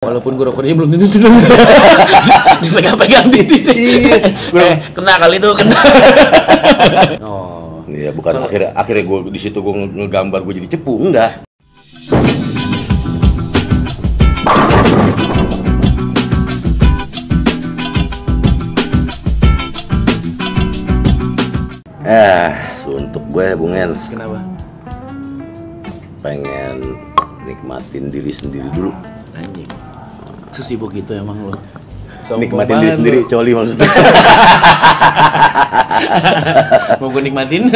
Walaupun kura-kuranya belum tentu seneng. Dipegang-pegang titik. Kena kali itu kena. Oh. Iya, bukan akhirnya gue di situ gue ngegambar gue jadi cepu, enggak. Untuk gue Bung Ens. Kenapa? Pengen nikmatin diri sendiri dulu. Anjing. Sesibuk gitu emang lo. Nikmatin diri sendiri, coli maksudnya. Mau gue nikmatin?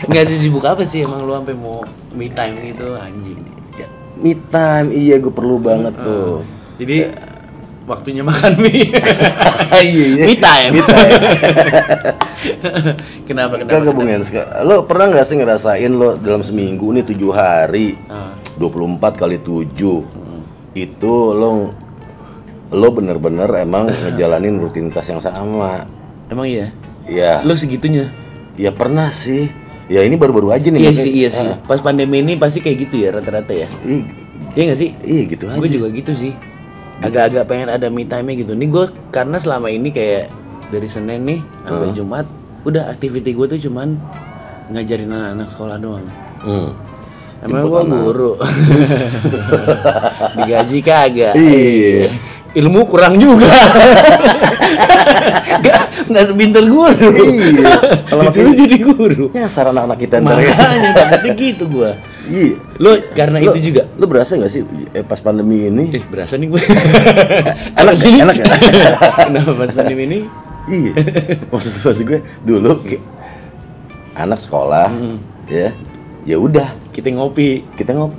Nggak sesibuk apa sih emang lo sampai mau me time gitu anjing. Me time, iya gue perlu banget tuh. Jadi waktunya makan mie. Iya. Me time. Me time. Kenapa? Kagak Bung Ens, lo pernah nggak sih ngerasain lo dalam seminggu nih 7 hari, 24 kali 7 itu lo bener-bener emang ngejalanin rutinitas yang sama. Emang iya? Iya. Lo segitunya? Ya pernah sih. Ya ini baru-baru aja nih. Iya sih. Pas pandemi ini pasti kayak gitu ya rata-rata ya. Iya nggak sih? Iya gitu aja. Gue juga gitu sih. Agak-agak pengen ada me time-nya gitu. Nih gue karena selama ini kayak dari Senin nih sampai Jumat udah activity gue tuh cuman ngajarin anak-anak sekolah doang. Emang gue guru. Digaji kagak. Iya. Ilmu kurang juga. Nggak sebinter guru. Iya. Kalau disuruh jadi guru. Nyasar anak-anak kita ntar. Makanya takutnya gitu gue. Iya. Lo karena itu juga. Lo berasa nggak sih pas pandemi ini? Berasa nih gue. Enak ya? Kenapa pas pandemi ini? Iya. Maksud gue dulu anak sekolah ya udah kita ngopi.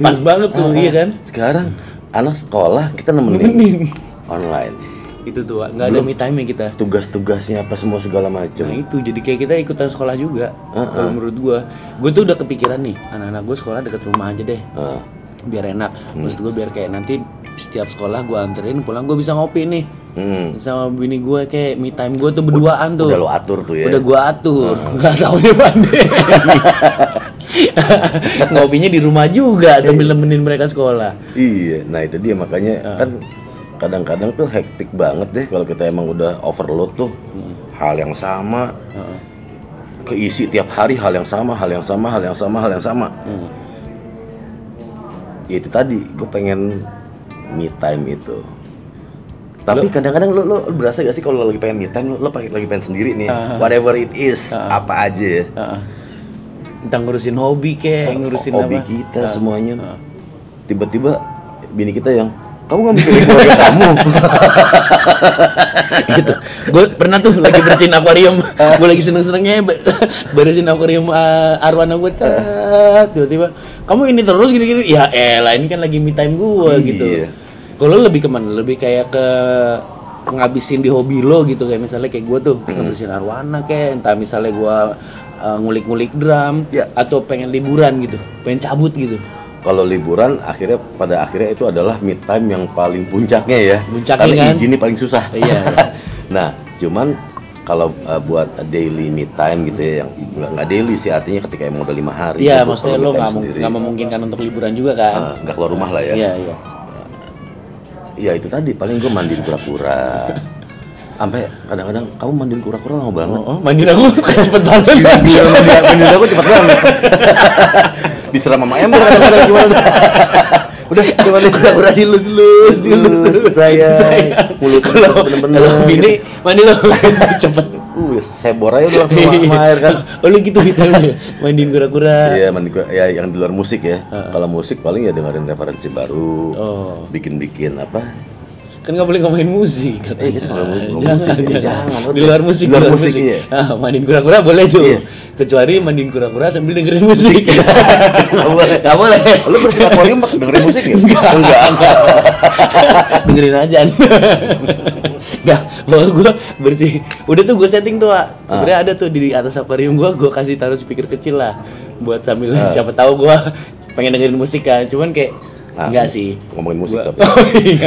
Pas banget tuh, iya kan? Sekarang anak sekolah kita nemenin online. Itu tuh nggak ada me time kita. Tugas-tugasnya apa semua segala macam. Nah itu jadi kayak kita ikutan sekolah juga. Kalau menurut gue tuh udah kepikiran nih anak-anak gue sekolah deket rumah aja deh. Biar enak. Maksud gue biar kayak nanti setiap sekolah gue anterin pulang gue bisa ngopi nih. Sama bini gue kayak me time gue tuh berduaan tuh. Udah lo atur tuh ya. Udah gue atur. Nggak tahu ya pandai. Ngopinya di rumah juga sambil nemenin mereka sekolah. Iya, nah itu dia makanya kan kadang-kadang tuh hektik banget deh kalau kita emang udah overload tuh. Hal yang sama, keisi tiap hari hal yang sama. Ya itu tadi, gue pengen me time itu. Tapi kadang-kadang lo berasa gak sih kalau lagi pengen me time, lo lagi pengen sendiri nih, whatever it is, apa aja ya. Entah ngurusin hobi ngurusin hobi apa kita semuanya. Tiba-tiba bini kita yang kamu nggak mikirin keluarga kamu. Gitu. Gue pernah tuh lagi bersihin akuarium. Gue lagi seneng-senengnya beresin akuarium arwana gue. Tiba-tiba kamu ini terus gini-gini. Ya elah ini kan lagi me time gue gitu. Kalau lebih kemana? Lebih kayak ke ngabisin di hobi lo gitu, kayak misalnya kayak gue tuh bersihin arwana kayak entah misalnya gue ngulik-ngulik drum atau pengen liburan gitu, pengen cabut gitu. Kalau liburan pada akhirnya itu adalah me time yang paling puncaknya ya. Karena kan? izinnya paling susah. Iya. Nah, cuman kalau buat daily me time gitu ya, yang nggak daily sih, artinya ketika emang udah 5 hari. Iya, maksudnya lo nggak memungkinkan untuk liburan juga kan? Nggak keluar rumah lah ya. Iya. Iya itu tadi paling gue mandiin kura-kura. Sampai kadang-kadang kamu mandiin kura-kura lama banget. Mandiin aku cepet banget. Mandiin aku cepet banget. Disiram sama ember kadang-kadang gimana? Udah coba lihat kura-kura dilus sayang. Mulut bener-bener. Bini mandi lo cepet. Saya bor aja udah langsung sama air kan. Oh lu gitu ya? Mandiin kura-kura. Iya mandiin kura, ya yang di luar musik ya. Kalau musik paling ya dengerin referensi baru. Bikin apa? Kan nggak boleh ngomongin musik. Kita ngomongin musik. Jangan. Di luar musik. Iya. Mandiin kura-kura boleh tuh. Iya. Kecuali mandiin kura-kura sambil dengerin musik. Nggak boleh. Lu bersihin akuarium dengerin musik ya? Enggak. Dengerin aja. Nggak, kalau gue bersih. Udah tuh gue setting tuh, sebenarnya ada tuh di atas akuarium gue kasih taruh speaker kecil lah, buat sambil siapa tahu gue pengen dengerin musik kan. Cuman kayak enggak sih ngomongin musik tapi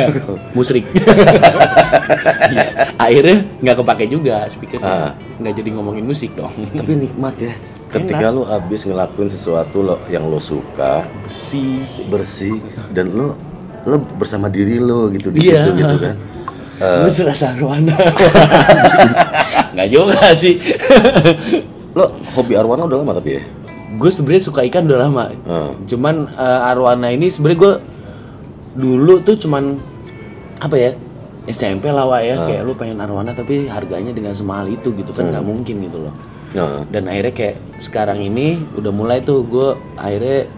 musrik. Akhirnya nggak kepake juga speakernya, nggak jadi ngomongin musik dong. Tapi nikmat ya ketika lo abis ngelakuin sesuatu yang lo suka, bersih dan lo lo bersama diri lo gitu di situ gitu kan. Gue serasa arwana. Nggak juga sih. Lo hobi arwana udah lama tapi ya? Gue sebenarnya suka ikan udah lama. Cuman arwana ini sebenarnya gue dulu tuh cuman apa ya, SMP lah Wak ya, kayak lu pengen arwana tapi harganya dengan semahal itu gitu kan, nggak mungkin gitu loh. Dan akhirnya kayak sekarang ini udah mulai tuh gue akhirnya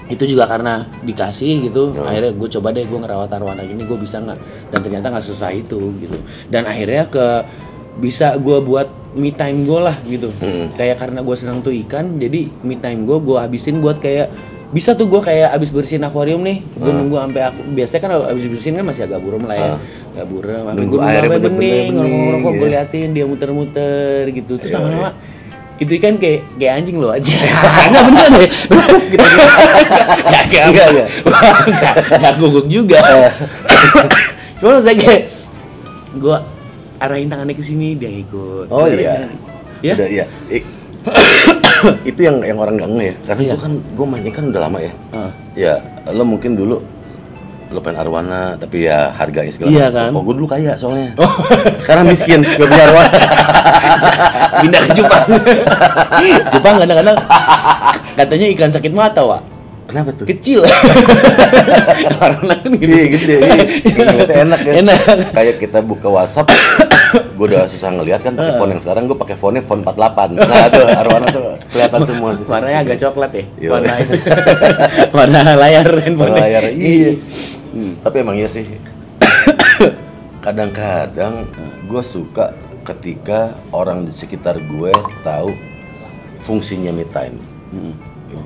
itu juga karena dikasih gitu, akhirnya gue coba deh gue ngerawat arwana ini gue bisa nggak, dan ternyata nggak susah itu gitu, dan akhirnya bisa gue buat me time gue lah gitu. Kayak karena gue senang tuh ikan, jadi me time gue habisin buat kayak bisa tuh gue kayak abis bersihin akuarium nih, gue nunggu sampai aku biasanya kan abis bersihin kan masih agak buram lah ya, agak buram, sampai gue nunggu sampai bening, ngerokok gue liatin dia muter-muter gitu, terus lama-lama itu kan kayak anjing lo aja. Enggak bener deh. Gitu. Enggak guguk juga. Cuma saya kayak gue arahin tangannya ke sini dia ikut. Oh iya. Ya? Udah iya. Itu yang orang gak nge ya. Karena gue mainnya kan udah lama ya. Ya, lo mungkin dulu lo pengen arwana tapi ya harganya segala macam. Kan? Oh, gue dulu kaya soalnya. Sekarang miskin, gak punya arwana. Pindah ke Jepang. Jepang kadang-kadang katanya ikan sakit mata, Wak. Kenapa tuh? Kecil. Arwana kan gitu. Iya, gede. Ngeliatnya enak ya. Enak. Kayak kita buka WhatsApp, gue udah susah ngeliat kan pakai phone yang sekarang, gue pakai phone 48. Nah, tuh arwana tuh kelihatan semua sih. Warnanya agak coklat ya. Warna itu. Warna layar handphone. Warna layar. Iya. Tapi emang iya sih. Kadang-kadang gue suka ketika orang di sekitar gue tahu fungsinya me time.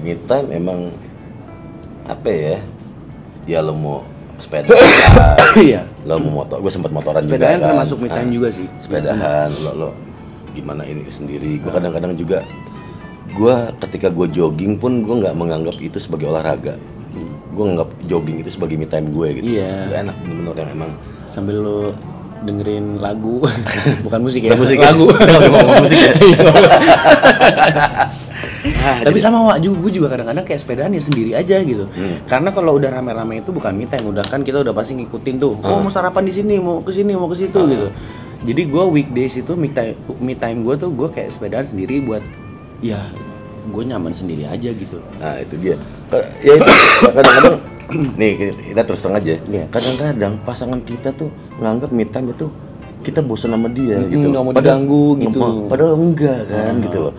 Me time emang apa ya? Ya lo mau sepeda, iya. Lo mau motor, gue sempat motoran juga sepedaan kan. Termasuk me time juga sih. Sepedahan, lo gimana ini sendiri. Gue kadang-kadang juga, gue ketika gue jogging pun gue nggak menganggap itu sebagai olahraga. Gue nganggap jogging itu sebagai me time gue gitu. Iya. Itu enak bener-bener yang emang. Sambil lo dengerin lagu, bukan musik ya, musik lagu. Ngomong musik ya. Tapi sama Wak, gue juga kadang-kadang kayak sepedaan ya sendiri aja gitu. Karena kalau udah rame-rame itu bukan me time, udah kan kita udah pasti ngikutin tuh. Oh mau sarapan di sini, mau ke sini, mau ke situ gitu. Jadi gue weekdays itu me time gue tuh gue kayak sepedaan sendiri buat ya gue nyaman sendiri aja gitu. Nah itu dia. Ya itu kadang-kadang nih kita terus terang aja. Kadang-kadang pasangan kita tuh nganggap me time itu kita bosan sama dia gitu. Nggak mau diganggu gitu. Padahal enggak kan gitu loh.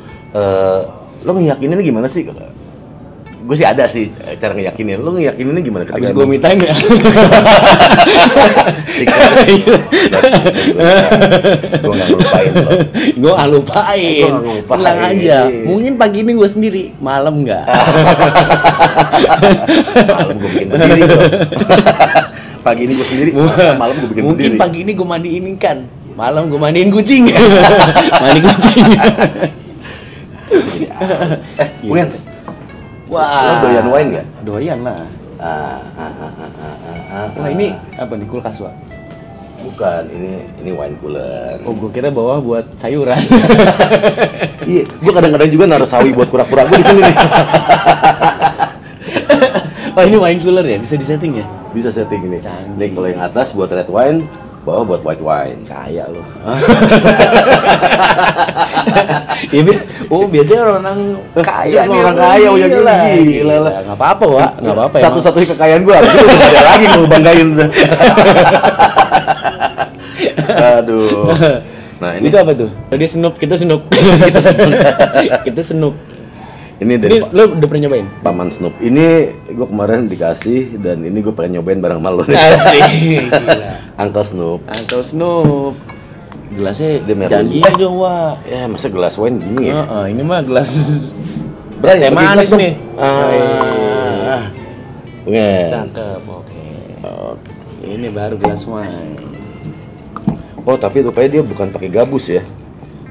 Lo ngeyakinin gimana sih? Gue sih ada sih cara ngeyakinin. Lo ngeyakinin gimana ketika abis gue me time ya? Gue nggak ngelupain lo. Gue nggak lupain. Tenang aja. Mungkin pagi ini gue sendiri, malam nggak. Malam gue bikin berdiri lo. Pagi ini gue sendiri, malam gue bikin berdiri. Mungkin pagi ini gue mandiin ikan, malam gue mandiin kucing. Mandi kucing. Bukan. Wah. Lo doyan wine nggak? Doyan lah. Wah ini apa nih, kulkas Wak? Bukan, ini wine cooler. Oh gue kira bawa buat sayuran. Iya, gue kadang-kadang juga naruh sawi buat kura-kura gue di sini nih. Oh ini wine cooler ya, bisa disetting ya? Bisa setting ini. Nih kalau yang atas buat red wine, bawah buat white wine. Kaya loh. Ya, biasanya orang kaya nih. Orang kaya punya gila lah. Nggak apa-apa Wak, nggak apa-apa. Satu-satunya kekayaan gue, abis itu udah ada lagi mau banggain. Aduh. Nah ini itu apa tuh? Tadi Snoop, kita Snoop. Kita Snoop. Ini dari lo udah pernah nyobain? Paman Snoop. Ini gue kemarin dikasih dan ini gue pengen nyobain bareng malu. Asik. Gila. Uncle Snoop. Uncle Snoop. Gelasnya jangan gini dong Wak. Ya masa gelas wine gini ya? Ini mah gelas teh manis nih. Yes. Cakep, oke. Ini baru gelas wine. Oh tapi rupanya dia bukan pakai gabus ya?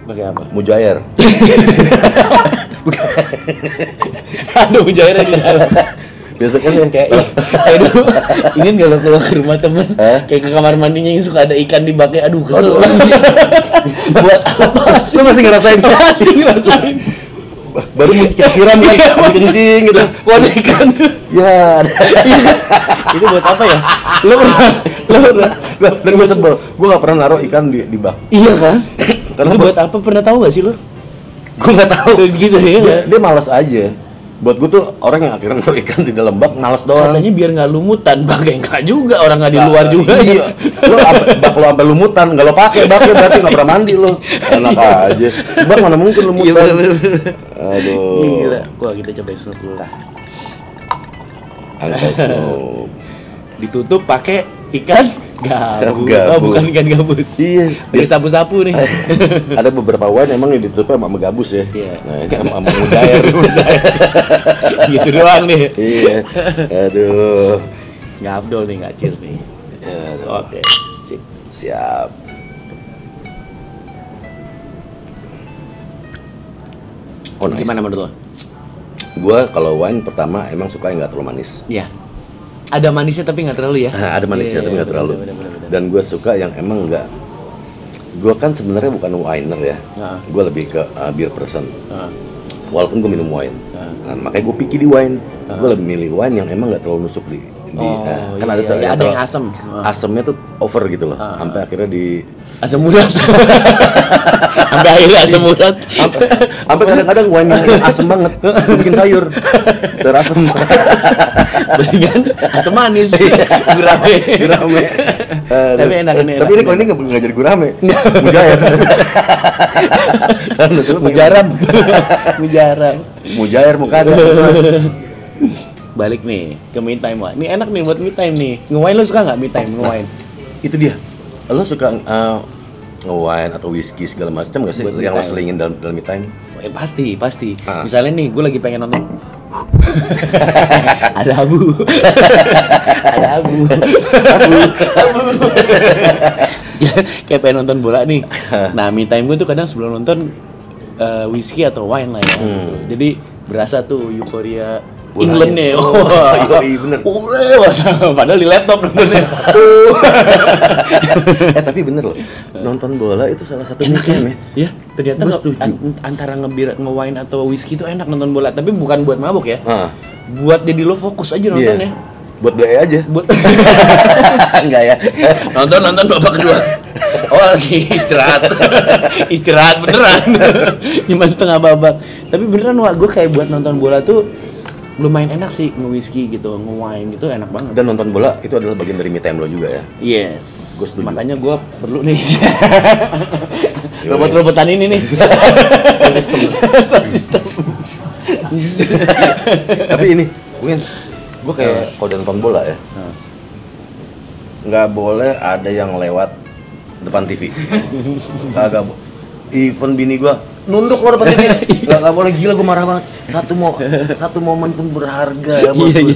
Pakai apa? Mujair. Ada mujair aja. Biasa kan yang kayak dulu ingin kalau keluar ke rumah temen kayak ke kamar mandinya yang suka ada ikan di baknya, aduh kesel. Buat apa sih? Lu masih ngerasain? Masih ngerasain. Baru mau kita siram kan, mau kencing gitu. Waduh ikan. Ya, Itu buat apa ya? Lo pernah? dan gue sebel. Gue nggak pernah naruh ikan di bak. Iya kan? Karena Itu buat apa? Pernah tahu nggak sih lo? Gue nggak tahu. Gitu ya. Dia malas aja. Buat gue tuh orang yang akhirnya naruh ikan di dalam bak malas doang. Katanya biar nggak lumutan, pakai nggak juga, orang nggak di luar juga. Iya. Bak lo sampai lumutan, nggak lo pakai baknya berarti nggak pernah mandi lo. Enak aja. Bak mana mungkin lumutan. Iya bener. Aduh. Gila. Wah kita coba snoop dulu lah. Angka snoop. Ditutup pakai ikan gabus. Gabus. Oh bukan ikan gabus. Iya. Pakai sapu-sapu nih. Ada beberapa wine emang yang ditutupnya sama gabus ya. Iya. Nah ini sama mujair. Gitu doang nih. Iya. Aduh. Nggak abdol nih, nggak cheers nih. Aduh. Oke, sip. Siap. Oh, nice. Gimana menurut lo? Gua kalau wine pertama emang suka yang nggak terlalu manis. Iya. Ada manisnya tapi nggak terlalu ya. Ada manisnya Iya, tapi nggak terlalu. bener. Dan gue suka yang emang nggak. Gue kan sebenarnya bukan winer ya. Gue lebih ke beer person. Walaupun gue minum wine. Nah, makanya gue picky di wine. Gue lebih milih wine yang emang nggak terlalu nusuk di kan iya, ada iya, ada yang asem. Asemnya tuh over gitu loh. Sampai akhirnya di Asam urat. Sampai akhirnya asam urat. sampai kadang-kadang wine yang asem banget. Gue bikin sayur. Terasem. Mendingan asam manis. Gurame. Gurame. Tapi enak. Tapi ini kalau ini nggak jadi gurame. Mujair. Mujarab. Mujair muka ada. Balik nih ke me time, Wak. Ini enak nih buat me time nih. Nge-wine lo suka nggak me time nge-wine? Itu dia. Lo suka nge-wine atau whisky segala macam nggak sih Buat yang lo me time. selingin dalam me time? Pasti. Misalnya nih, gue lagi pengen nonton. Ada abu. Kayak pengen nonton bola nih. Nah, me time gue tuh kadang sebelum nonton whisky atau wine lah ya. Jadi berasa tuh euforia England nih. Iya bener. Padahal di laptop nontonnya. Tapi bener loh, nonton bola itu salah satu me time ya. Ya, ternyata Gua setuju. antara nge-wine atau whisky itu enak nonton bola, tapi bukan buat mabuk ya. Buat jadi lo fokus aja nontonnya. Buat beli aja. Buat Enggak ya. nonton babak kedua. Oh lagi istirahat beneran. Cuma setengah babak. Tapi beneran wah gue kayak buat nonton bola tuh lumayan enak sih, nge-whisky gitu, nge-wine gitu enak banget. Dan nonton bola itu adalah bagian dari me time lo juga ya. Yes. Gua setuju. Makanya gue perlu nih robot-robotan ini nih. Sound system. Tapi ini mungkin gue kayak kalau udah nonton bola ya, nggak boleh ada yang lewat depan TV. Kagak. Even bini gue nunduk lo depan TV. Nggak boleh, gila gue marah banget. Satu momen pun berharga ya buat gue.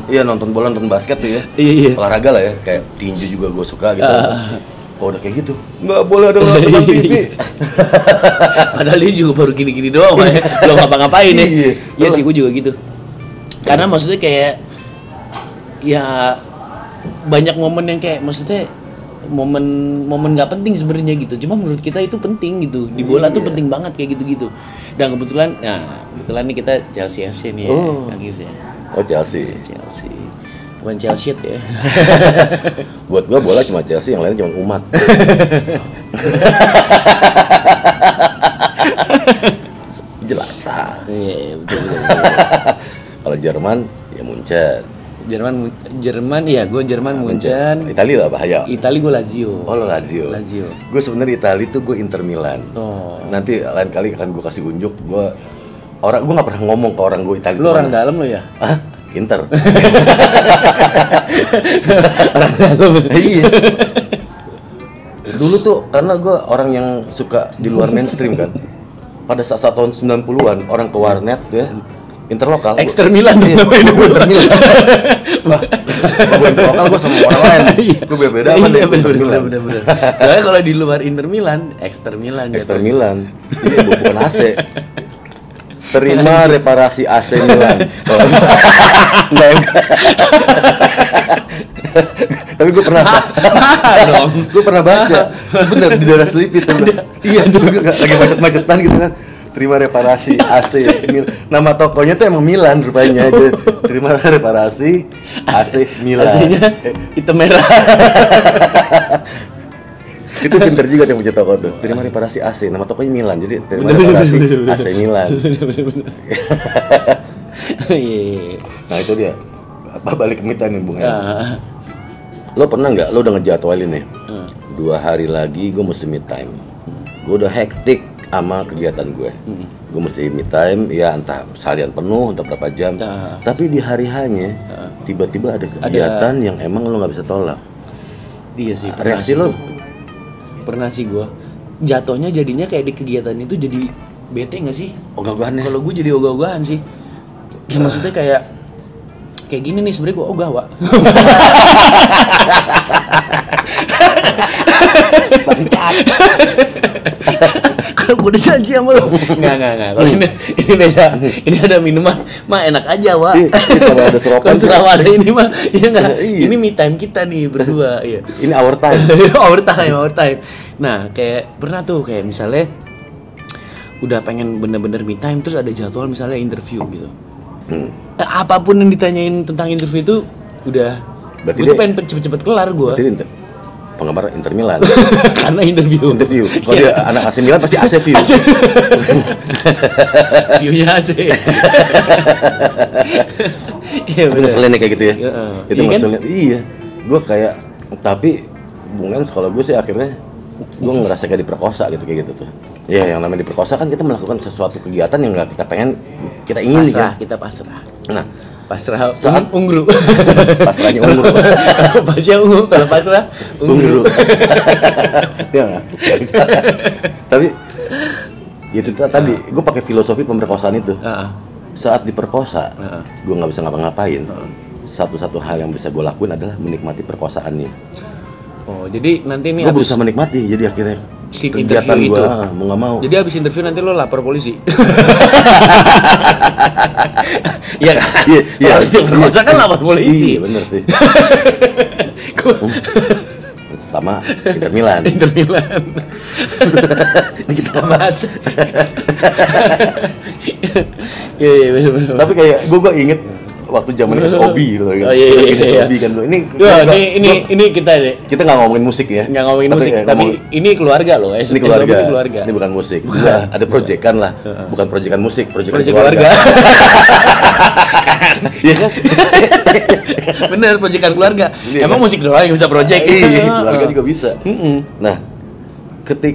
Iya nonton bola, nonton basket tuh ya. Iya. Olahraga lah ya, kayak tinju juga gue suka gitu. Kalau udah kayak gitu, nggak boleh ada lewat depan TV. Padahal dia juga baru gini-gini doang ya. Belum ngapa-ngapain ya. Iya sih gue juga gitu. Karena maksudnya kayak ya banyak momen yang kayak maksudnya momen nggak penting sebenarnya gitu. Cuma menurut kita itu penting gitu. Di bola tuh penting banget kayak gitu-gitu. Dan kebetulan nih kita Chelsea FC nih ya. Oh Chelsea. Bukan Chelsea ya. Buat gua bola cuma Chelsea, yang lain cuma umat. Jelata. Iya, betul. Kalau Jerman ya Munchen. Jerman iya, gue Jerman Munchen. Italia apa? Bahaya. Itali gue Lazio. Oh lo Lazio. Gue sebenarnya Italia tuh gue Inter Milan. Oh. Nanti lain kali akan gue kasih unjuk. Gue nggak pernah ngomong ke orang gue Italia. Lu orang dalam lo ya? Hah? Inter. Orang dalam. Iya. Dulu tuh karena gue orang yang suka di luar mainstream kan. Pada saat tahun 90-an orang ke warnet ya. Interlokal. Exter Milan. Gue Inter Milan. Gue interlokal gue sama orang lain. Gue beda-beda sama Inter Milan. Soalnya kalau di luar Inter Milan, Exter Milan. Exter Milan. Iya, bukan AC. Terima reparasi AC Milan. Enggak. Tapi gue pernah Gue pernah baca. Bener di daerah Sleep itu. Iya, dulu lagi macet-macetan gitu kan. terima reparasi AC. Nama tokonya tuh emang Milan rupanya aja. Terima reparasi AC Milan. AC-nya hitam merah. Itu pinter juga yang punya toko tuh. Terima reparasi AC. Nama tokonya Milan. Jadi terima reparasi AC Milan. Nah itu dia. Apa balik ke Mita nih Bung Hans. Lo pernah nggak? Lo udah ngejadwalin nih. 2 hari lagi gue mesti me time. Gue udah hektik sama kegiatan gue. Gue mesti me time, ya entah seharian penuh, entah berapa jam. Tapi di hari hanya tiba-tiba ada kegiatan yang emang lo nggak bisa tolak. Iya sih. Reaksi lo? Pernah sih gue. Jatuhnya jadinya kayak di kegiatan itu jadi bete nggak sih? Ogah-ogahan ya? Kalau gue jadi ogah-ogahan sih. Ya, maksudnya kayak gini nih sebenarnya gue ogah, Wak. Bangsat. Kalau gue udah janji sama lo. Enggak. Kalau ini beda. Ini ada minuman, mah enak aja, Wak. Kalau ada serokan. Kalau ada ini mah, iya enggak. Ini me time kita nih berdua, iya. Ini our time. our time. Nah, kayak pernah tuh kayak misalnya udah pengen bener-bener me time terus ada jadwal misalnya interview gitu. Apapun yang ditanyain tentang interview itu udah gue tuh pengen cepet-cepet kelar gue. Berarti penggemar Inter Milan. Karena interview. Kalau dia anak AC Milan pasti AC view. View-nya AC. Iya benar. Ngeselin kayak gitu ya. Itu iya ngeselin. Kan? Iya. Gue kayak tapi Bung Lens kalau gue sih akhirnya gue ngerasa kayak diperkosa gitu kayak gitu tuh. Ya yang namanya diperkosa kan kita melakukan sesuatu kegiatan yang nggak kita pengen, kita ingin pasrah, kan. Kita pasrah. Nah, pasrah saat unggru. Pasrahnya unggru. Pasnya unggru, kalau pasrah unggru. Ya nggak? Tapi itu tadi gue pakai filosofi pemerkosaan itu. Saat diperkosa, gue nggak bisa ngapa-ngapain. Satu-satu hal yang bisa gue lakuin adalah menikmati perkosaannya. Oh, jadi nanti nih gue berusaha menikmati, jadi akhirnya kegiatan gue mau nggak mau. Jadi abis interview nanti lo lapor polisi. Iya kan? Iya. Perkosa kan lapor polisi. Iya bener sih. Sama Inter Milan. Ini kita bahas. Iya bener. Tapi kayak gue inget waktu zaman SOB gitu kan. Oh iya. SOB kan gue. Ini kita deh. Kita nggak ngomongin musik ya. Nggak ngomongin musik, tapi ini keluarga loh. Ini keluarga. Ini bukan musik. Ada proyekan lah. Bukan proyekan musik, proyekan keluarga. Iya kan? Bener, proyekan keluarga. Emang musik doang yang bisa proyek? Iya, keluarga juga bisa. Nah,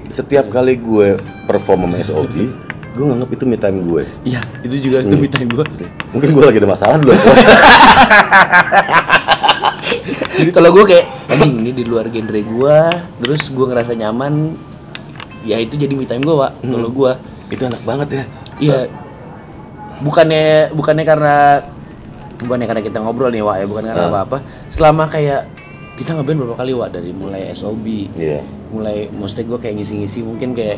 setiap kali gue perform sama SOB, gue nganggap itu me time gue. Iya, itu juga itu me time gue. Mungkin gue lagi ada masalah dulu. Kalau gue kayak ini di luar genre gue, terus gue ngerasa nyaman, ya itu jadi me time gue, Wak. Kalau gue itu enak banget ya. Iya. Bukannya karena kita ngobrol nih, Wak, ya, bukan karena apa-apa. Selama kayak kita ngeband berapa kali, Wak, dari mulai SOB. Iya. Mulai maksudnya gue kayak ngisi-ngisi mungkin kayak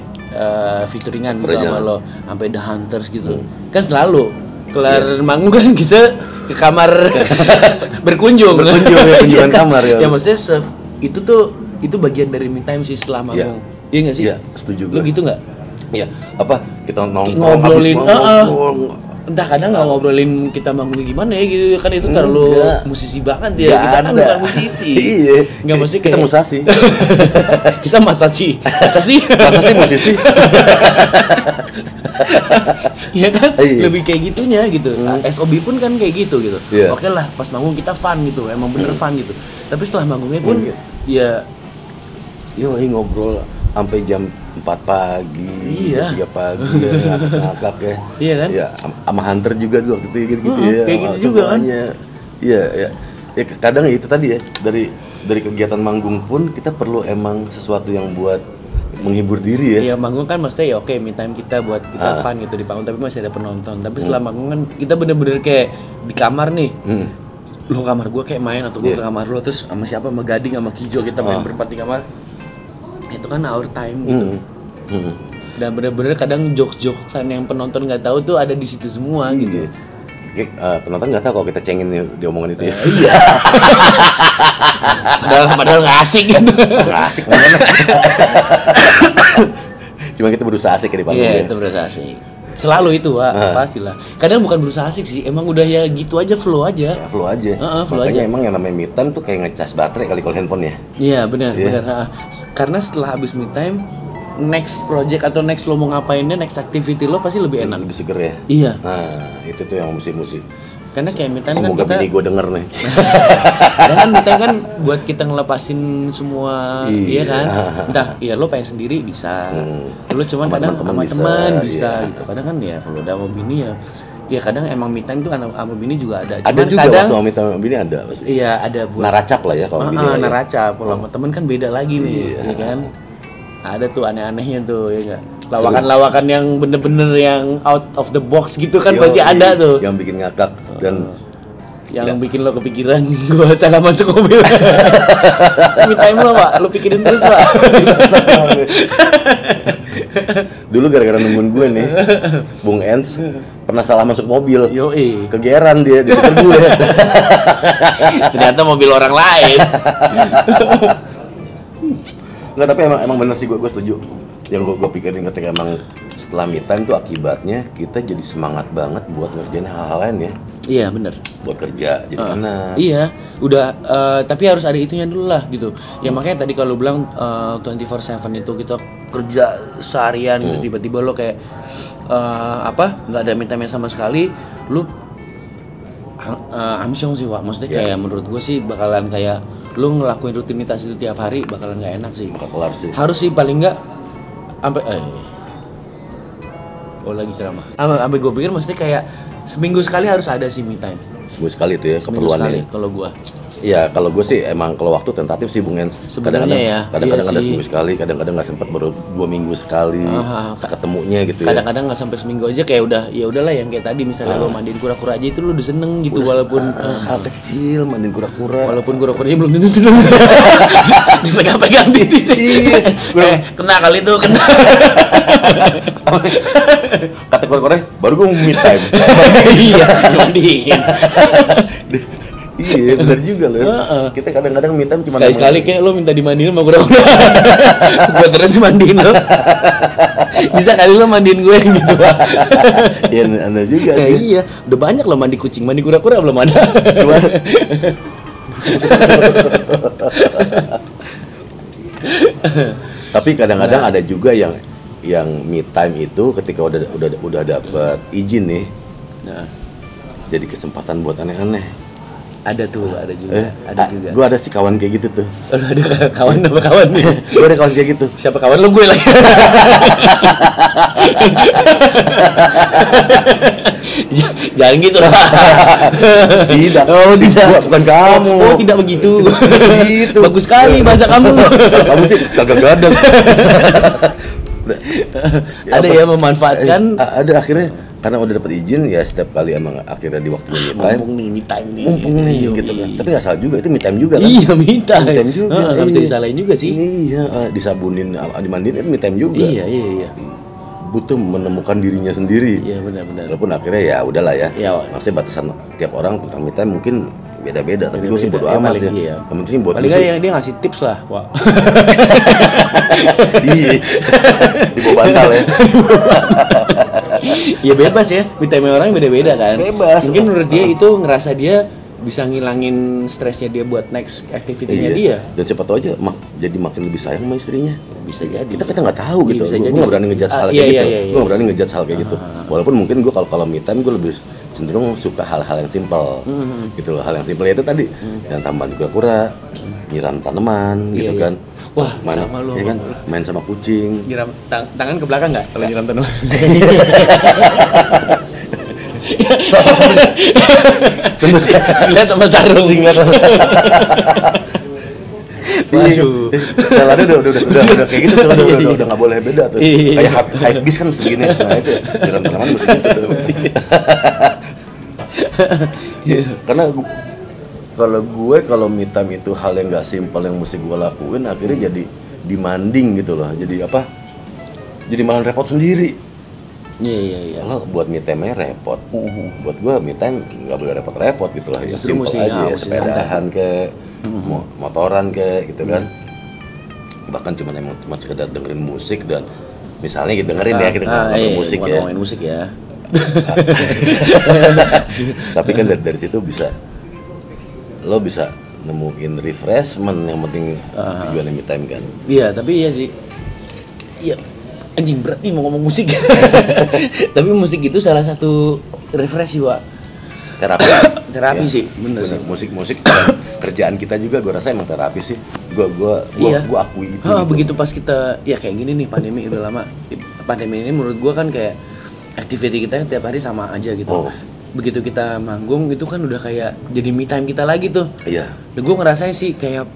featuringan gitu sama lo sampai The Hunters gitu. Kan selalu kelar manggung kan kita ke kamar berkunjung ya, kunjungan kamar ya. Ya maksudnya itu bagian dari me time sih setelah manggung. Iya enggak sih? Iya, setuju gue. Lo gitu enggak? Iya, apa kita ngobrolin entah kadang nggak ngobrolin kita manggung gimana ya gitu kan, itu terlalu musisi banget ya. Kita kan bukan musisi. Iya. Nggak mesti kayak kita musasi. Kita masasi musisi. Iya kan? Lebih kayak gitunya gitu. SOB pun kan kayak gitu. Oke lah, pas manggung kita fun gitu, emang bener fun gitu. Tapi setelah manggungnya pun ya ngobrol sampai jam 4 pagi, 3 pagi ya, ngakak ya. Iya kan? Ya, sama Hunter juga waktu itu gitu ya. Kayak gitu juga kan. Iya. Ya kadang itu tadi ya, dari kegiatan manggung pun kita perlu emang sesuatu yang buat menghibur diri ya. Iya, manggung kan maksudnya ya oke, me time kita buat kita fun gitu di panggung, tapi masih ada penonton. Tapi setelah manggung kan kita bener-bener kayak di kamar nih. Lo kamar gue kayak main atau gue ke kamar lo, terus sama siapa, sama Gading sama Kijo kita main berempat di kamar. Itu kan our time gitu. Dan bener-bener kadang jokes-jokes kan yang penonton nggak tahu tuh ada di situ semua gitu. Penonton nggak tahu kalau kita cengin di omongan itu ya. Iya. padahal nggak asik gitu. Nggak asik mana. Cuma kita berusaha asik ya di panggung Iya, ya. itu berusaha asik. Selalu itu, Wak. Pastilah. Kadang bukan berusaha asik sih, emang udah ya gitu aja, flow aja. Ya, flow aja. Flow Makanya aja. emang yang namanya me time tuh kayak ngecas baterai kali kalau handphone ya. Iya, benar, Iya. benar. Karena setelah habis me time, next project atau next lo mau ngapainnya, next activity lo pasti lebih enak. Lebih seger ya. Iya. Nah, itu tuh yang mesti. Karena kayak me time kan Semoga kita bini gue denger nih. karena kan me time kan buat kita ngelepasin semua, iya kan? Entah, ya lo pengen sendiri bisa. Lo cuman Sama kadang teman-teman sama teman bisa, bisa iya. gitu. Kadang kan ya kalau udah sama bini ya, ya kadang emang me time tuh sama bini juga ada. Ada Cuman juga kadang, waktu sama sama bini ada pasti. iya ada buat Naracap lah ya kalau bini. lah ya. neraca. Kalau sama temen kan beda lagi nih, ya kan? Ada tuh aneh-anehnya tuh, ya nggak? Lawakan-lawakan yang bener-bener yang out of the box gitu kan Yoi, pasti ada tuh. Yang bikin ngakak dan Yang bikin lo kepikiran gua salah masuk mobil. Me time lo, Pak. Lo pikirin terus, Pak. dulu gara-gara nungguin gue nih, Bung Ens pernah salah masuk mobil. Yoi. Kegeran dia dipikir gue. Ternyata mobil orang lain. Enggak, tapi emang bener sih gue setuju. Yang gue pikirin ketika emang setelah me time tuh akibatnya kita jadi semangat banget buat ngerjain hal-hal lain ya. Iya, bener. Buat kerja jadi enak. Iya, udah tapi harus ada itunya dulu lah gitu. Ya makanya tadi kalau bilang 24/7 itu kita kerja seharian gitu, tiba-tiba lo kayak nggak ada me time sama sekali, lu amsyong sih, Wak. Maksudnya kayak menurut gue sih bakalan kayak lu ngelakuin rutinitas itu tiap hari bakalan nggak enak sih. Bakal kelar sih. Harus sih paling nggak sampai lagi ceramah. Sampai gue pikir maksudnya kayak seminggu sekali harus ada sih me time. Seminggu sekali itu ya Seminggu sekali keperluannya. kalau gua. Iya, kalau gue sih emang kalau waktu tentatif sih Bung Ens. Sebenarnya ya, Kadang-kadang iya ada sih. seminggu sekali, kadang-kadang nggak sempat baru 2 minggu sekali. Seketemunya gitu ya. Kadang-kadang nggak sampai seminggu aja kayak udah ya udahlah yang kayak tadi misalnya lo mandiin kura-kura aja itu lo udah seneng gitu walaupun hal kecil mandiin kura-kura. walaupun kura-kuranya belum tentu seneng. Dipegang-pegang titik. Kena kali itu kena. Kata kura-kura baru gue me time. Iya, mandiin. Iya, benar juga loh. Kita kadang-kadang me time cuma Sekali-sekali kayak lo minta dimandiin sama kura-kura. Gue terus mandiin lo. Bisa kali lo mandiin gue gitu. Iya, anda juga Ya, sih. iya, udah banyak lo mandi kucing, mandi kura-kura belum ada. Tapi kadang-kadang ada juga yang me time itu ketika udah dapat izin nih, Nah, jadi kesempatan buat aneh-aneh. ada tuh, ada juga, ada juga. Gue ada sih kawan kayak gitu tuh. Lo ada kawan apa kawan nih? Gue ada kawan kayak gitu. Siapa kawan lo gue lagi? Jangan gitu lah. Tidak. Oh, tidak. Gua bukan kamu. Oh, tidak begitu. Gitu. Bagus sekali bahasa kamu. Kalau kamu sih kagak gadang. Ada ya memanfaatkan Ada akhirnya karena udah dapat izin ya setiap kali emang akhirnya di waktu me time. mumpung nih, me time nih. Mumpung nih Iya, gitu kan. iya. Tapi nggak salah juga itu me time juga kan. Iya, me time. Me time juga. Nggak bisa iya. disalahin juga sih. Iya, disabunin, dimandiin itu me time juga. Iya, iya, iya. Butuh menemukan dirinya sendiri. Iya, benar-benar. Walaupun akhirnya ya udahlah ya. Iya, Wak. Maksudnya batasan tiap orang tentang me time mungkin beda-beda. Tapi gue sih bodo Ya, amat paling ya. iya. Yang penting buat Paling gue nggak sih. yang dia ngasih tips lah, Wak. Iya. Di bawah bantal ya. Ya bebas ya, me time orang beda-beda kan. Bebas. Mungkin menurut dia itu ngerasa dia bisa ngilangin stresnya dia buat next activity-nya dia. Dan siapa tahu aja jadi makin lebih sayang sama istrinya. Bisa jadi. Kita nggak tahu Iya, gitu. bisa Gue jadi nggak sih. berani ngejudge hal Iya, kayak iya, gitu. iya, Gue nggak iya. berani ngejudge hal kayak gitu. Walaupun mungkin gue kalau me time gue lebih cenderung suka hal-hal yang simpel. Gitu loh, hal yang simpel itu tadi. Yang tambahan kura-kura, nyiram tanaman Iya, gitu iya. kan. Wah, main, sama lu. ya kan? Main sama kucing. Nyiram tangan ke belakang nggak kalau nyiram tanaman? Sembes Silat sama sarung. singlet. Waduh. Setelannya udah kayak gitu tuh, udah nggak boleh beda tuh. Iya. Kayak hype bis kan segini. Nah itu ya, nyiram tanaman mesti gitu tuh. Karena kalau me time itu hal yang nggak simpel yang mesti gue lakuin, akhirnya jadi demanding gitu loh. Jadi apa? Jadi malah repot sendiri. Iya. Kalau buat me time repot. Buat gue me time nggak boleh repot-repot gitu lah. Ya Justru simpel mesti, aja ya, mesti sepedahan ke motoran ke gitu kan. Bahkan cuma sekedar dengerin musik dan Misalnya kita dengerin ya, kita ngomongin musik ya. Ngomongin musik ya. Tapi kan dari situ lo bisa nemuin refreshment, yang penting tujuannya me time kan. Iya, tapi iya sih. Iya, anjing berat nih mau ngomong musik. Tapi musik itu salah satu refresh sih, Wak. Terapi ya, sih, bener sih. Musik kerjaan kita juga gue rasa emang terapi sih. Gue akui itu. Gitu. Begitu pas kita ya kayak gini nih, pandemi udah lama. Pandemi ini menurut gue kan kayak activity kita tiap hari sama aja gitu. Begitu kita manggung itu kan udah kayak jadi me time kita lagi tuh. Iya. Dan gue ngerasain sih kayak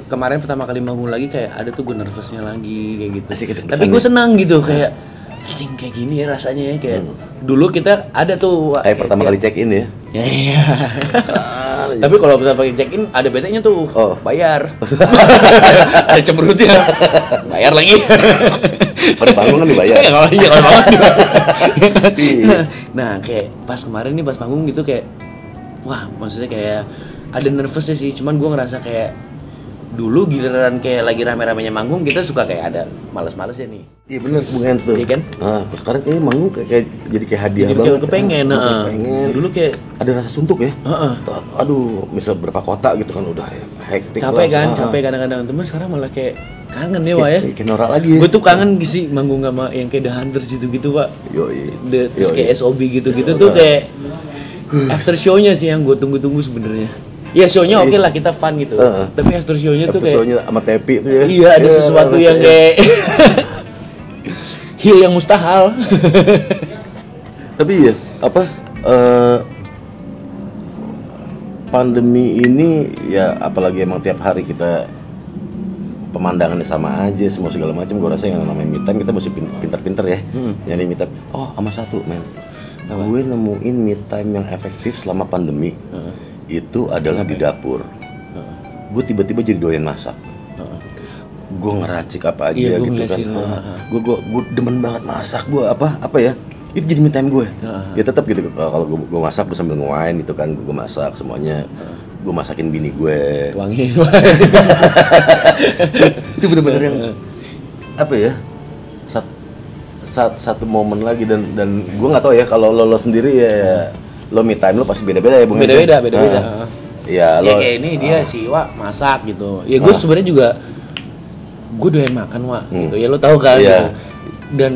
kemarin pertama kali manggung lagi kayak ada tuh gue nervousnya lagi kayak gitu. Tapi gue senang gitu kayak anjing kayak gini ya rasanya ya kayak dulu kita ada tuh kayak pertama kali check in ya. Iya. Tapi kalau pertama kali check in ada bedanya tuh. Bayar. Ada cemberutnya. Bayar lagi. Pada bangun kan dibayar. Kalau bangun dibayar. Nah, kayak pas kemarin nih pas panggung gitu kayak wah, maksudnya kayak ada nervousnya sih, cuman gue ngerasa kayak dulu giliran kayak lagi rame-ramenya manggung kita suka kayak ada males-malesnya nih. Iya bener, Bung Hans tuh. Iya kan? Nah, sekarang kayak manggung kayak jadi kayak hadiah jadi banget. Kepengen. Dulu kayak ada rasa suntuk ya. Aduh, misal berapa kota gitu kan udah hektik. Capek kan, capek kadang-kadang. Temen sekarang malah kayak kangen ya, Wak ya. Kayak norak lagi ya. Gue tuh kangen sih manggung sama yang kayak The Hunters gitu-gitu, Pak. Terus kayak SOB gitu-gitu tuh kayak after show-nya sih yang gue tunggu-tunggu sebenarnya. Ya show-nya oke lah, kita fun gitu. Tapi after show-nya tuh kayak show-nya sama Tepi tuh ya. Iya, ada sesuatu yang kayak heal yang mustahil. Tapi ya, pandemi ini ya apalagi emang tiap hari kita pemandangannya sama aja, semua segala macam. Gue rasa yang namanya me time kita mesti pintar-pintar ya. Yang me time. Sama satu, men. Gue nemuin me time yang efektif selama pandemi. Itu adalah di dapur. Gue tiba-tiba jadi doyan masak. Gue ngeracik apa aja gitu kan. Gue demen banget masak. Gue apa ya? Itu jadi me time gue. Ya tetap gitu. Kalau gue masak gue sambil nge-wine gitu kan. Gue masak semuanya. Gue masakin bini gue. Tuangin. Itu bener-bener yang apa ya? Satu momen lagi dan gue nggak tahu ya kalau lo sendiri ya. Lo me time lo pasti beda-beda ya, Bung. Beda-beda. Iya, lo kayak ini dia si Wak masak gitu. Ya gue sebenarnya juga gue doyan makan, Wak. Gitu. Ya lo tahu kan. Gitu. Dan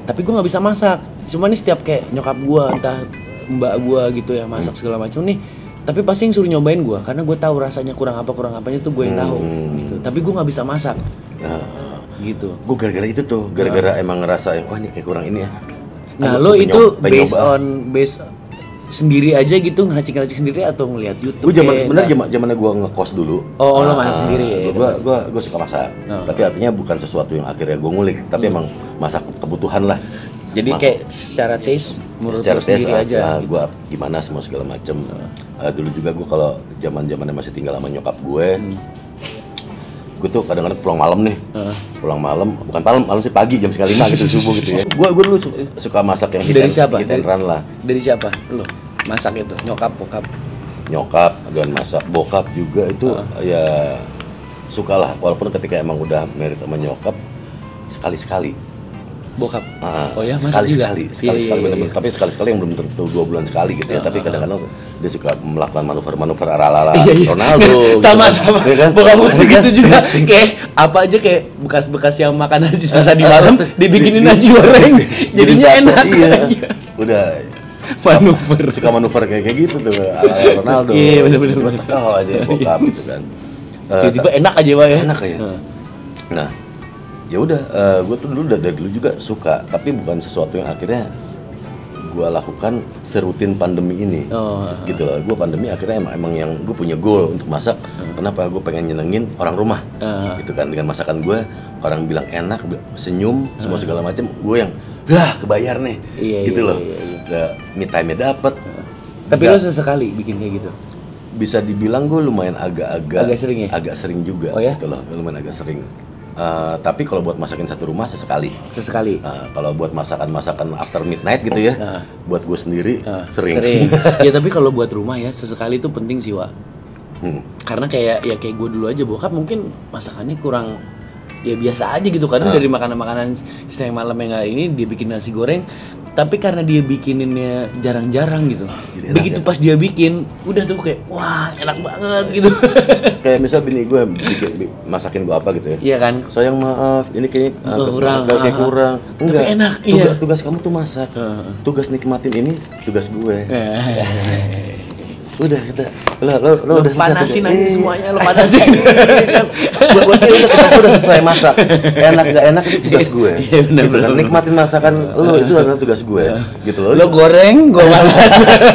tapi gue nggak bisa masak. Cuma nih setiap kayak nyokap gue entah mbak gue gitu ya masak segala macam nih. Tapi pasti yang suruh nyobain gue karena gue tahu rasanya kurang apanya tuh gue yang tahu. Gitu. Tapi gue nggak bisa masak. Gitu. Gue gara-gara itu tuh, gara-gara emang ngerasa wah ini kayak kurang ini ya. Nah lo itu based sendiri aja gitu ngeracik sendiri atau ngeliat YouTube? Gue zamannya gue ngekos dulu. Lo masak sendiri ya? Gue suka masak. Tapi artinya bukan sesuatu yang akhirnya gue ngulik, tapi emang masak kebutuhan lah. Jadi kayak secara taste menurut lo sendiri aja. Gue gimana semua segala macem. Dulu juga gue kalau zamannya masih tinggal sama nyokap gue. Gue tuh kadang-kadang pulang malam nih, bukan malam sih pagi jam 4:30 gitu subuh gitu ya. Gue dulu suka masak yang hit and run lah. Dari siapa? Lo masak itu? Nyokap, bokap? Nyokap dan masak, bokap juga itu ya suka lah. Walaupun ketika emang udah married sama nyokap sekali-sekali. Bokap? Masak juga? Sekali-sekali bener-bener. Tapi sekali-sekali yang belum tentu 2 bulan sekali gitu ya. Tapi kadang-kadang dia suka melakukan manuver-manuver ala-ala Ronaldo. Sama. Gitu kan? Bokap gitu juga. Kayak apa aja kayak bekas-bekas yang makan nasi tadi malam dibikinin nasi goreng. Jadinya enak. Iya. Udah manuver. Suka manuver kayak gitu tuh ala Ronaldo. Iya bener-bener. Tahu aja bokap gitu kan. Tiba-tiba enak aja, Pak ya. Enak aja. Nah, ya udah, gue tuh dari dulu juga suka, tapi bukan sesuatu yang akhirnya gue lakukan serutin pandemi ini. Gitu loh. Gue pandemi akhirnya emang yang gue punya goal untuk masak. Kenapa? Gue pengen nyenengin orang rumah. Gitu kan, dengan masakan gue orang bilang enak, senyum, semua segala macam. Gue yang kebayar nih. Gitu loh. Me time-nya dapet. Tapi lo sesekali bikin kayak gitu? Bisa dibilang gue lumayan agak sering ya? Agak sering juga. Gitu loh. Lumayan agak sering. Tapi kalau buat masakin satu rumah sesekali. Kalau buat masakan after midnight gitu ya, buat gue sendiri sering. Ya tapi kalau buat rumah ya sesekali itu penting sih, Wak. Karena kayak gue dulu aja bokap mungkin masakannya kurang ya biasa aja gitu karena dari makanan-makanan siang malam yang hari ini dia bikin nasi goreng, tapi karena dia bikininnya jarang-jarang gitu. Jadi Begitu pas dia bikin, udah tuh kayak wah enak banget gitu. Kayak misal bini gue masakin gue apa gitu ya. Iya kan? Sayang maaf, ini kayaknya Kurang, kayak kurang. Enggak. Tapi enak, Tugas kamu tuh masak. Tugas nikmatin ini tugas gue. Udah kita lo udah selesai panasin aja semuanya, lo panasin. buat kita tugas udah selesai masak, enak gak enak itu tugas gue. Iya, bener, Gitu kan. Nikmatin masakan lo itu adalah tugas gue, gitu loh. Lo goreng, gue makan.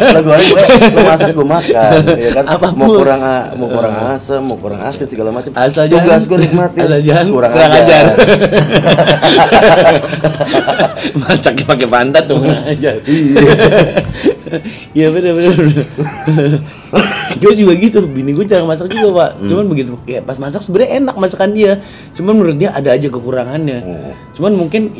Lo goreng, lo masak, gue makan, ya kan. Apapun. Mau kurang asam, mau kurang asin segala macam. Asal Tugas jangan- gue nikmatin. asal jangan kurang kurang ajar. ajar. Masaknya pakai pantat tuh kurang ajar. Iya bener. Gue juga gitu, bini gue jarang masak juga pak. Cuman begitu kayak pas masak sebenarnya enak masakan dia. Cuman menurut dia ada aja kekurangannya. Cuman mungkin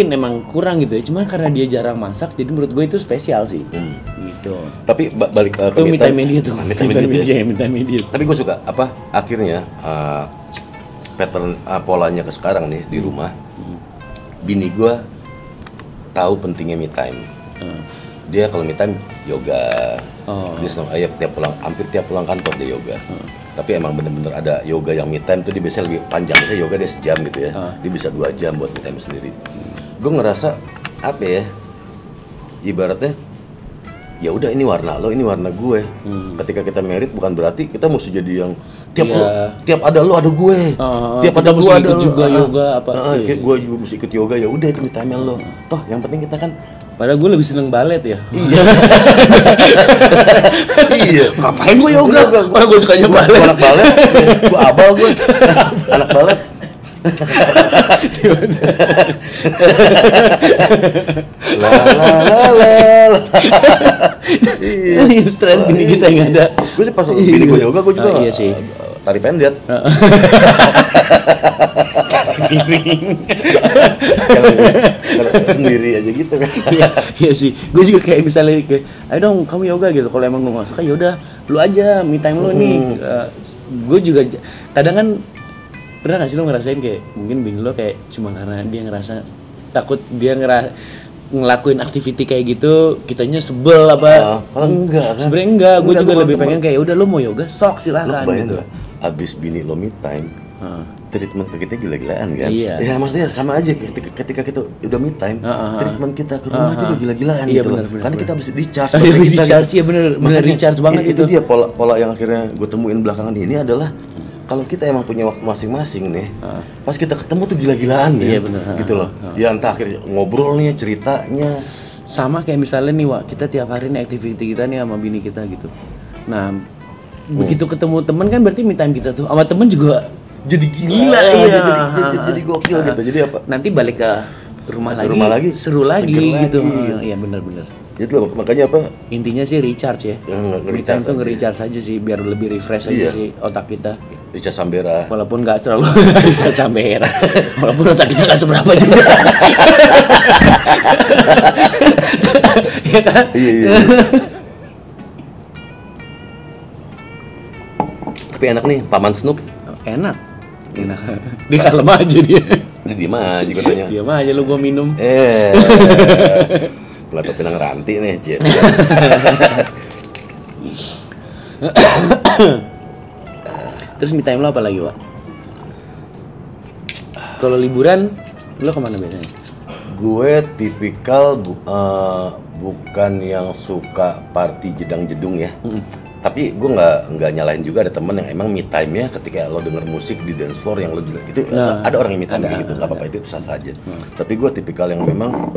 emang kurang gitu ya. Cuman karena dia jarang masak, jadi menurut gue itu spesial sih. Gitu. Tapi balik ke Itu minta media tuh. Minta media. Minta media. Tapi gue suka apa akhirnya pattern polanya ke sekarang nih di rumah. Bini gue tahu pentingnya me time. Dia kalau me time yoga. Dia hampir tiap pulang kantor dia yoga. Tapi emang bener-bener ada yoga yang me time tuh dia biasanya lebih panjang. Biasanya yoga dia sejam gitu ya. Dia bisa 2 jam buat me time sendiri. Gue ngerasa apa ya? Ibaratnya ya udah ini warna lo, ini warna gue. Ketika kita married bukan berarti kita mesti jadi yang tiap ada lo ada gue. Tiap kita ada gue mesti ada ikut lo. juga yoga apa. Kayak gue juga mesti ikut yoga, ya udah itu me time lo. Toh yang penting kita kan Padahal gue lebih seneng balet ya. iya. Ngapain gue yoga? Orang gue sukanya Gue balet. anak balet, gue abal gue. Anak balet. La la la la. Iya. Stres bini kita yang ada. Gue sih pas bini gue yoga gue juga Iya sih. tari pendek. Kalau sendiri aja gitu kan. Iya sih. Gue juga kayak misalnya kayak, ayo dong kamu yoga gitu. Kalau emang lu nggak suka ya udah lu aja me time lu nih. Gue juga kadang kan pernah nggak sih lo ngerasain kayak mungkin bini lo kayak cuma karena dia ngerasa takut dia ngelakuin aktiviti kayak gitu kitanya sebel apa Enggak kan. sebenarnya enggak, gue juga gua lebih pengen kayak udah lo mau yoga sok Lo silakan kebayang gitu. nggak? Abis bini lo me time, treatment ke kita gila-gilaan kan? Iya. Ya maksudnya sama aja ketika kita udah me time, treatment kita ke rumah juga gila-gilaan Iya, gitu loh. benar, Karena kita habis di-charge. Iya, baterai kita di-charge, gitu. iya, bener Makanya, recharge banget itu itu. dia pola yang akhirnya gue temuin belakangan ini adalah kalau kita emang punya waktu masing-masing nih, pas kita ketemu tuh gila-gilaan Iya, ya, bener. gitu loh. Ya entah akhirnya ngobrol nih ceritanya. Sama kayak misalnya nih Wak, kita tiap hari nih aktiviti kita nih sama bini kita gitu. Nah, begitu ketemu temen kan berarti me time kita tuh sama temen juga Jadi gila, iya. iya. Jadi gokil gitu. Jadi apa? nanti balik ke rumah Rumah lagi, lagi, seru lagi seger gitu. lagi. Iya benar-benar. Jadi loh, makanya apa? Intinya sih recharge ya. Me time tuh Nge-recharge aja. nge-recharge aja sih biar lebih refresh aja Iya. sih otak kita. Rica Sambera. Walaupun nggak terlalu sampai era. Walaupun otak kita nggak seberapa juga. Iya kan? Iya. Tapi enak nih, Paman Snoop. Enak. Dia kalem aja dia. Dia diem aja katanya. Diam aja lu gua minum. Nggak tau pinang ranti nih, Cie. Terus me time lo apa lagi, Wak? Kalau liburan, lo kemana biasanya? Gue tipikal bukan yang suka party jedang-jedung ya. Tapi gue nggak nyalahin juga, ada temen yang emang me time nya ketika lo denger musik di dance floor yang lo juga itu ada orang yang me time kayak gitu, nggak apa-apa, itu sah saja. Tapi gue tipikal yang memang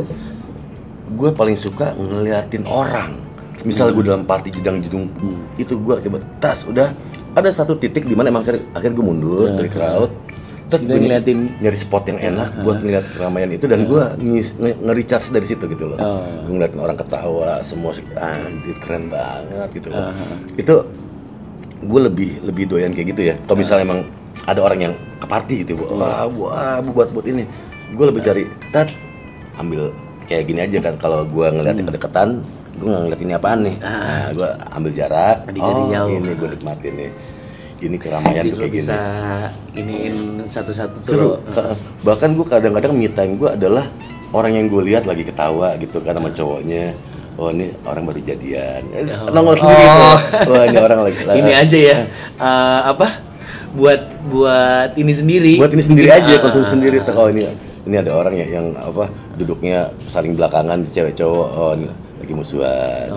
gue paling suka ngeliatin orang. Misal gue dalam party jedang-jedung itu gue tiba tas udah ada satu titik di mana emang akhirnya gue mundur dari crowd. Terus Udah gue ngeliatin. nyari spot yang enak buat ngeliat keramaian itu, dan gue nge-recharge dari situ gitu loh. Gue ngeliatin orang ketawa, semua anjir keren banget gitu loh. Itu gue lebih doyan kayak gitu ya. Kalau misalnya emang ada orang yang ke party gitu, wah buat ini, gue lebih cari ambil kayak gini aja kan. Kalau gue ngeliatin kedekatan, gue nggak ngeliat ini apaan nih. Nah, gue ambil jarak. Dari jauh. Ini gue nikmatin nih. ini keramaian Jadi tuh lo kayak bisa gini. iniin satu-satu tuh. Seru. Bahkan gue kadang-kadang me time gue adalah orang yang gue lihat lagi ketawa gitu kan sama cowoknya. Oh ini orang baru jadian. Nongol sendiri tuh. Wah ini orang lagi. Ini aja ya. Apa? Buat ini sendiri. Buat ini sendiri aja, konsumsi sendiri. Oh ini ada orang ya yang apa duduknya saling belakangan cewek cowok. Oh ini lagi musuhan.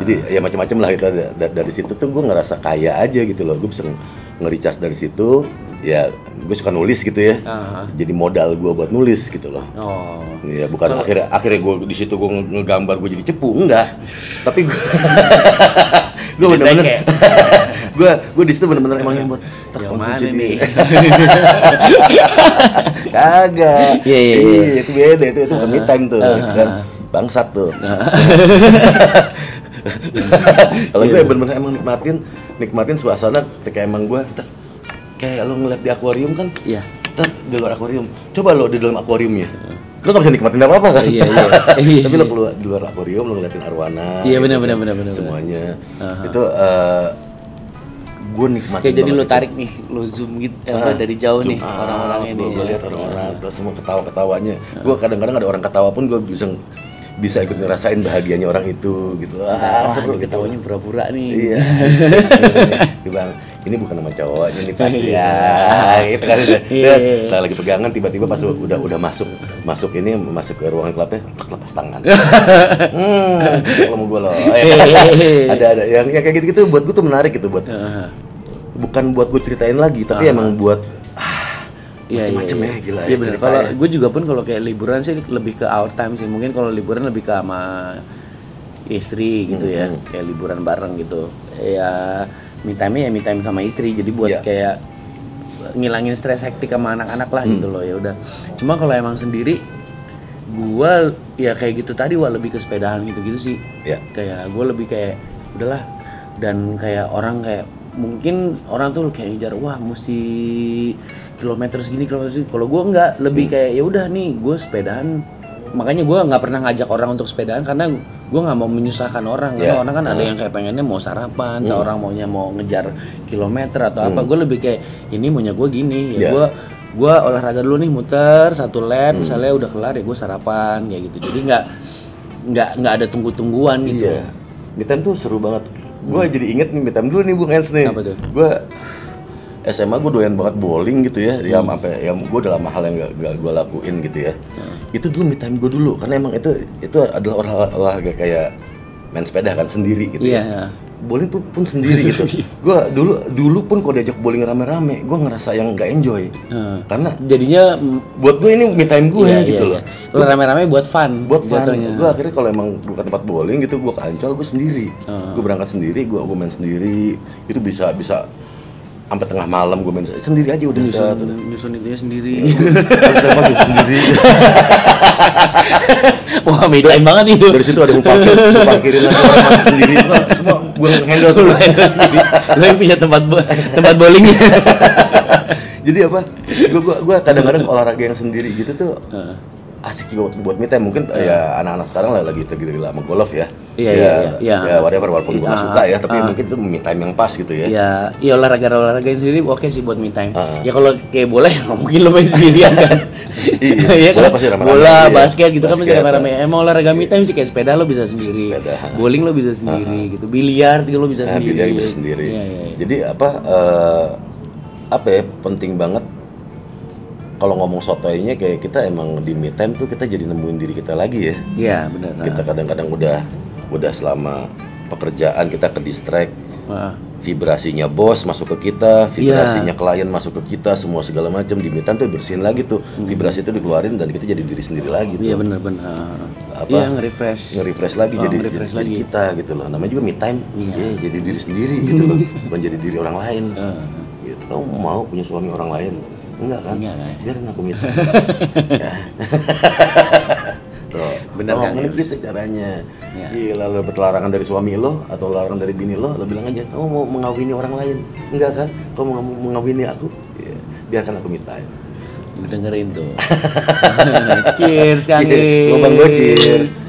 Jadi ya macam-macam lah itu ada. Dari situ tuh gue ngerasa kaya aja gitu loh. Gue bisa nge-recharge dari situ. Ya gue suka nulis gitu ya. Jadi modal gue buat nulis gitu loh. Ya bukan akhirnya gue di situ gue ngegambar gue jadi cepu enggak. Tapi gue bener-bener gue di situ bener-bener emang yang buat terkonsumsi nih. Kagak. Iya, itu beda itu bukan me time tuh, gitu kan. Bangsat tuh. Kalau gue bener-bener emang nikmatin suasana ketika emang gue kayak lo ngeliat di akuarium kan. Iya. Di luar akuarium. Coba lo di dalam akuariumnya. Lo gak bisa nikmatin apa-apa kan? Iya. Tapi lo keluar di luar akuarium lo ngeliatin arwana. Iya benar. Semuanya. Itu gue nikmatin. Kayak jadi lo tarik nih, lo zoom gitu dari jauh nih orang-orang ini. Gue lihat orang-orang terus semua ketawa-ketawanya. Gue kadang-kadang ada orang ketawa pun gue bisa ikut ngerasain bahagianya orang itu gitu. Seru ketawanya pura-pura nih. Iya. Bang, ini bukan nama cowoknya nih pasti ya. Gitu kan. Kita lagi pegangan tiba-tiba pas udah masuk ke ruangan klubnya lepas tangan. Kalau mau gue loh. Ada yang kayak gitu-gitu buat gue tuh menarik gitu buat. Bukan buat gue ceritain lagi tapi emang buat macam-macam ya gila ya. Iya benar. Kalau gue juga pun kalau kayak liburan sih lebih ke out time sih. Mungkin kalau liburan lebih ke sama istri gitu ya. Kayak liburan bareng gitu. Ya me time sama istri. Jadi buat kayak ngilangin stres hektik sama anak-anak lah gitu loh. Ya udah. Cuma kalau emang sendiri gua ya kayak gitu tadi lebih ke sepedahan gitu sih. Kayak gue lebih kayak udahlah. Dan kayak orang kayak mungkin orang tuh kayak ngejar wah mesti kilometer segini. Kalau gue enggak, lebih kayak ya udah nih gue sepedahan. Makanya gue nggak pernah ngajak orang untuk sepedahan karena gue nggak mau menyusahkan orang. Karena orang kan ada yang kayak pengennya mau sarapan, atau orang maunya mau ngejar kilometer atau apa. Gue lebih kayak ini maunya gue gini ya gue olahraga dulu nih muter 1 lap misalnya udah kelar ya gue sarapan kayak gitu. Jadi nggak ada tungguan gitu. Iya, me time tuh seru banget. Gue jadi inget nih me time dulu nih Bung Hans nih. Apa tuh? Gue SMA gue doyan banget bowling gitu ya. Ya sampai ya gue udah lama hal yang gak gue lakuin gitu ya. Itu dulu me time gue dulu karena emang itu adalah olahraga kayak main sepeda kan sendiri gitu ya. Bowling pun sendiri gitu. Gue dulu pun kalau diajak bowling rame-rame, gue ngerasa yang nggak enjoy. Karena jadinya buat gue ini me time gue gitu loh. Kalau rame-rame buat fun. Buat fun. Gue akhirnya kalau emang bukan tempat bowling gitu, gue ke Ancol gue sendiri. Gue berangkat sendiri, gue main sendiri. Itu bisa sampai tengah malam gue main sendiri aja udah. Nyusun itunya sendiri. Harus sendiri. Wah, me time banget itu. Dari situ ada yang parkirin lagi orang masuk sendiri. Semua gue handle sendiri. Lo yang punya tempat bowlingnya. Jadi apa? Gue kadang-kadang olahraga yang sendiri gitu tuh asik juga buat me time. Mungkin ya anak-anak sekarang lagi tergila-gila sama golf ya. Iya. Ya walaupun gue gak suka ya, tapi mungkin itu me time yang pas gitu ya. Iya olahraga sendiri oke sih buat me time. Ya kalau kayak bola ya nggak mungkin lo main sendirian kan. Iya, bola pasti rame-rame. Bola, basket gitu kan pasti rame-rame. Emang olahraga me time sih kayak sepeda lo bisa sendiri. Bowling lo bisa sendiri gitu. Biliar lo bisa sendiri. Biliar bisa sendiri. Jadi apa ya penting banget kalau ngomong sotoynya kayak kita emang di me time tuh kita jadi nemuin diri kita lagi ya. Iya benar. Kita kadang-kadang udah selama pekerjaan kita ke distract. Vibrasinya bos masuk ke kita, vibrasinya klien masuk ke kita, semua segala macam di me time tuh bersihin lagi tuh. Vibrasi itu dikeluarin dan kita jadi diri sendiri lagi tuh. Iya benar. Iya nge-refresh lagi jadi kita gitu loh. Namanya juga me time. Iya, jadi diri sendiri gitu loh. Bukan jadi diri orang lain. Gitu. Kamu mau punya suami orang lain? Enggak kan? Biarin aku me time. Bener kan? Gitu caranya. Gila lo dapet larangan dari suami lo atau larangan dari bini lo bilang aja kamu mau mengawini orang lain. Enggak kan? Kamu mau mengawini aku? Ya, biarkan aku me time. Dengerin tuh. Cheers Kang. Gobang go cheers.